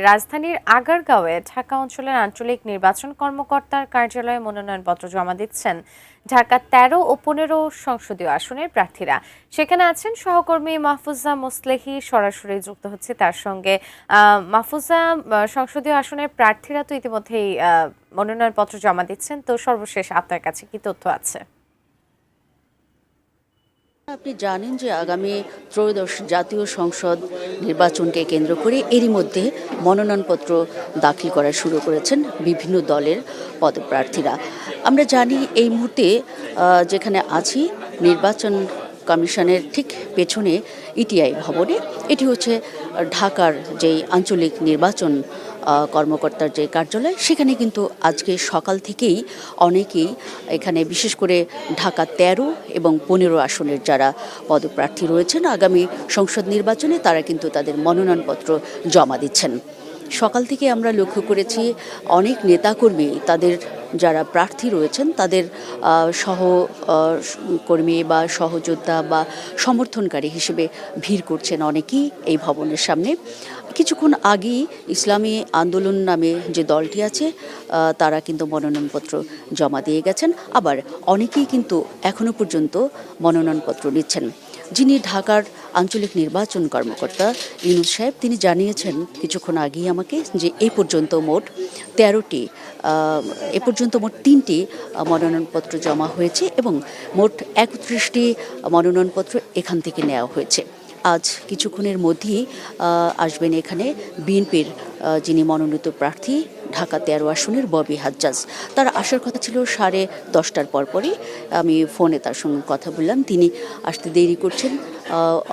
রাজধানীর আগারগাঁওয়ে ঢাকা অঞ্চলের আঞ্চলিক নির্বাচন কর্মকর্তার কার্যালয়ে মনোনয়নপত্র জমা দিচ্ছেন ঢাকা ১৩ ও ১৫ সংসদীয় আসনের প্রার্থীরা। সেখানে আছেন সহকর্মী মাহফুজা মোসলেহি, সরাসরি যুক্ত হচ্ছে তার সঙ্গে। মাহফুজা, সংসদীয় আসনের প্রার্থীরা তো ইতিমধ্যেই মনোনয়নপত্র জমা দিচ্ছেন, তো সর্বশেষ আপনার কাছে কি তথ্য আছে? আপনি জানেন যে আগামী ত্রয়োদশ জাতীয় সংসদ নির্বাচনকে কেন্দ্র করে এরই মধ্যে মনোনয়নপত্র দাখিল করা শুরু করেছেন বিভিন্ন দলের পদপ্রার্থীরা। আমরা জানি এই মুহূর্তে যেখানে আছি নির্বাচন কমিশনের ঠিক পেছনে ইটিআই ভবনে, এটি হচ্ছে ঢাকার যেই আঞ্চলিক নির্বাচন কর্মকর্তার যে কার্যালয়, সেখানে কিন্তু আজকে সকাল থেকেই অনেকেই এখানে বিশেষ করে ঢাকা ১৩ এবং ১৫ আসনের যারা পদপ্রার্থী রয়েছেন আগামী সংসদ নির্বাচনে, তারা কিন্তু তাদের মনোনয়নপত্র জমা দিচ্ছেন। সকাল থেকে আমরা লক্ষ্য করেছি অনেক নেতাকর্মী তাদের যারা প্রার্থী রয়েছেন তাদের সহকর্মী বা সহযোদ্ধা বা সমর্থনকারী হিসেবে ভিড় করছেন অনেকেই এই ভবনের সামনে। কিছুক্ষণ আগেই ইসলামী আন্দোলন নামে যে দলটি আছে তারা কিন্তু মনোনয়নপত্র জমা দিয়ে গেছেন। আবার অনেকেই কিন্তু এখনো পর্যন্ত মনোনয়নপত্র নিচ্ছেন। যিনি ঢাকার আঞ্চলিক নির্বাচন কর্মকর্তা ইউনুস সাহেব, তিনি জানিয়েছেন কিছুক্ষণ আগেই আমাকে যে এই পর্যন্ত মোট 3টি মনোনয়নপত্র জমা হয়েছে এবং মোট 31টি মনোনয়নপত্র এখান থেকে নেওয়া হয়েছে। আজ কিছুক্ষণের মধ্যেই আসবেন এখানে বিএনপির যিনি মনোনীত প্রার্থী ঢাকা ১৩ আসনের ববি হাজ্জাজ। তার আসার কথা ছিল 10:30টার পরপরই। আমি ফোনে তার সঙ্গে কথা বললাম, তিনি আসতে দেরি করছেন।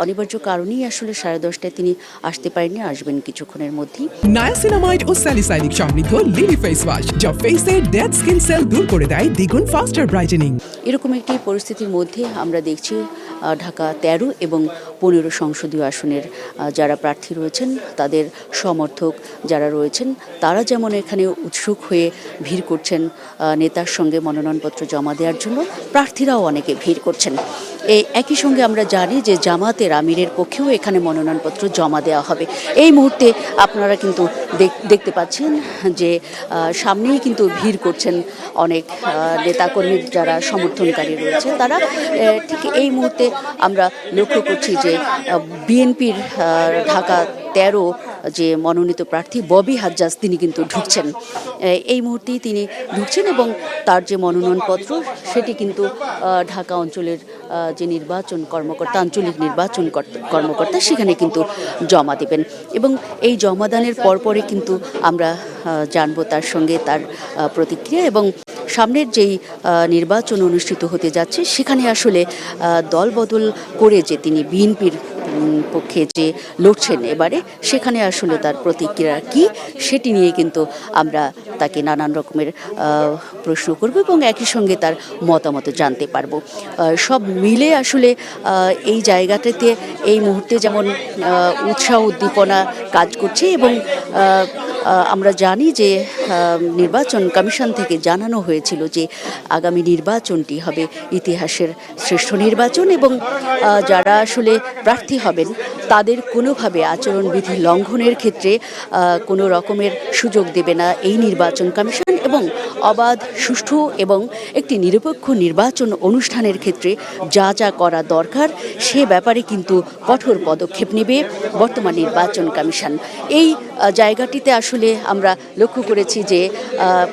অনিবার্য কারণেই আসলে 10:30টায় তিনি আসতে পারেননি, আসবেন কিছুক্ষণের মধ্যেই। নায়াসিনামাইড ও স্যালিসাইলিক সমৃদ্ধ লিলি ফেস ওয়াশ যা ফেসের ডেড স্কিন সেল দূর করে দেয় দ্বিগুণ ফাস্টার ব্রাইটেনিং। এরকম একটি পরিস্থিতির মধ্যে আমরা দেখছি ঢাকা ১৩ এবং ১৫ সংসদীয় আসনের যারা প্রার্থী রয়েছেন তাদের সমর্থক যারা রয়েছেন তারা যেমন এখানে উৎসুক হয়ে ভিড় করছেন নেতার সঙ্গে মনোনয়নপত্র জমা দেওয়ার জন্য, প্রার্থীরাও অনেকে ভিড় করছেন। একই সঙ্গে আমরা জানি যে জামাতের আমিরের পক্ষেও এখানে মনোনয়নপত্র জমা দেওয়া হবে। এই মুহূর্তে আপনারা কিন্তু দেখতে পাচ্ছেন যে সামনেই কিন্তু ভিড় করছেন অনেক নেতাকর্মী যারা সমর্থনকারী রয়েছে তারা। ঠিক এই মুহূর্তে আমরা লক্ষ্য করছি যে বিএনপির ঢাকা ১৩ যে মনোনীত প্রার্থী ববি হাজ্জাজ, তিনি কিন্তু ঢুকছেন। এই মুহূর্তেই তিনি ঢুকছেন এবং তার যে মনোনয়নপত্র সেটি কিন্তু ঢাকা অঞ্চলের যে নির্বাচন কর্মকর্তা, আঞ্চলিক নির্বাচন কর্মকর্তা, সেখানে কিন্তু জমা দেবেন এবং এই জমাদানের পরপরই কিন্তু আমরা জানবো তার সঙ্গে তার প্রতিক্রিয়া এবং সামনের যেই নির্বাচন অনুষ্ঠিত হতে যাচ্ছে সেখানে আসলে দলবদল করে যে তিনি বিএনপির পক্ষে যে লড়ছেন এবারে, সেখানে আসলে তার প্রতিক্রিয়া কি সেটি নিয়ে কিন্তু আমরা তাকে নানান রকমের প্রশ্ন করব এবং একই সঙ্গে তার মতামত জানতে পারবো। সব মিলে আসলে এই জায়গাটাতে এই মুহূর্তে যেমন উৎসাহ উদ্দীপনা কাজ করছে এবং আমরা জানি যে নির্বাচন কমিশন থেকে জানানো হয়েছিল যে আগামী নির্বাচনটি হবে ইতিহাসের শ্রেষ্ঠ নির্বাচন এবং যারা আসলে প্রার্থী হবেন তাদের কোনোভাবে আচরণবিধি লঙ্ঘনের ক্ষেত্রে কোনো রকমের সুযোগ দেবে না এই নির্বাচন কমিশন এবং অবাধ, সুষ্ঠু এবং একটি নিরপেক্ষ নির্বাচন অনুষ্ঠানের ক্ষেত্রে যা যা করা দরকার সে ব্যাপারে কিন্তু কঠোর পদক্ষেপ নেবে বর্তমান নির্বাচন কমিশন। এই জায়গাটিতে আসলে আমরা লক্ষ্য করেছি যে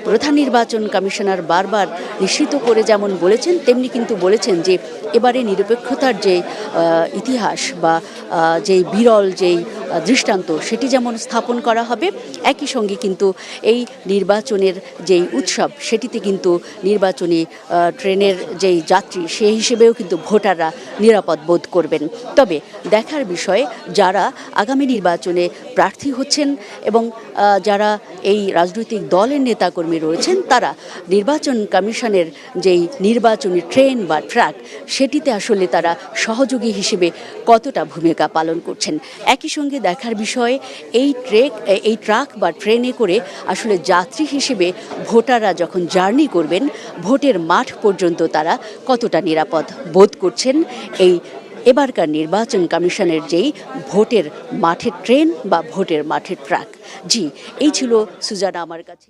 প্রধান নির্বাচন কমিশনার বারবার নিশ্চিত করে যেমন বলেছেন তেমনি কিন্তু বলেছেন যে এবারে নিরপেক্ষতার যে ইতিহাস বা যেই বিরল যেই দৃষ্টান্ত সেটি যেমন স্থাপন করা হবে, একই সঙ্গে কিন্তু এই নির্বাচনের যেই উৎসব সেটিতে কিন্তু নির্বাচনী ট্রেনের যেই যাত্রী সেই হিসেবেও কিন্তু ভোটাররা নিরাপদ বোধ করবেন। তবে দেখার বিষয় যারা আগামী নির্বাচনে প্রার্থী হচ্ছেন এবং যারা এই রাজনৈতিক দলের নেতাকর্মী রয়েছেন তারা নির্বাচন কমিশনের যেই নির্বাচনী ট্রেন বা ট্রাক সেটিতে আসলে তারা সহযোগী হিসেবে কতটা ভূমিকা পালন করছেন। একই সঙ্গে দেখার বিষয় এই ট্রাক বা ট্রেনে করে আসলে যাত্রী হিসেবে ভোটাররা যখন জার্নি করবেন ভোটের মাঠ পর্যন্ত তারা কতটা নিরাপদ বোধ করছেন এই এবারকার নির্বাচন কমিশনের যেই ভোটের মাঠের ট্রেন বা ভোটের মাঠের ট্রাক। জি, এই ছিল সুজানা আমার কাছে।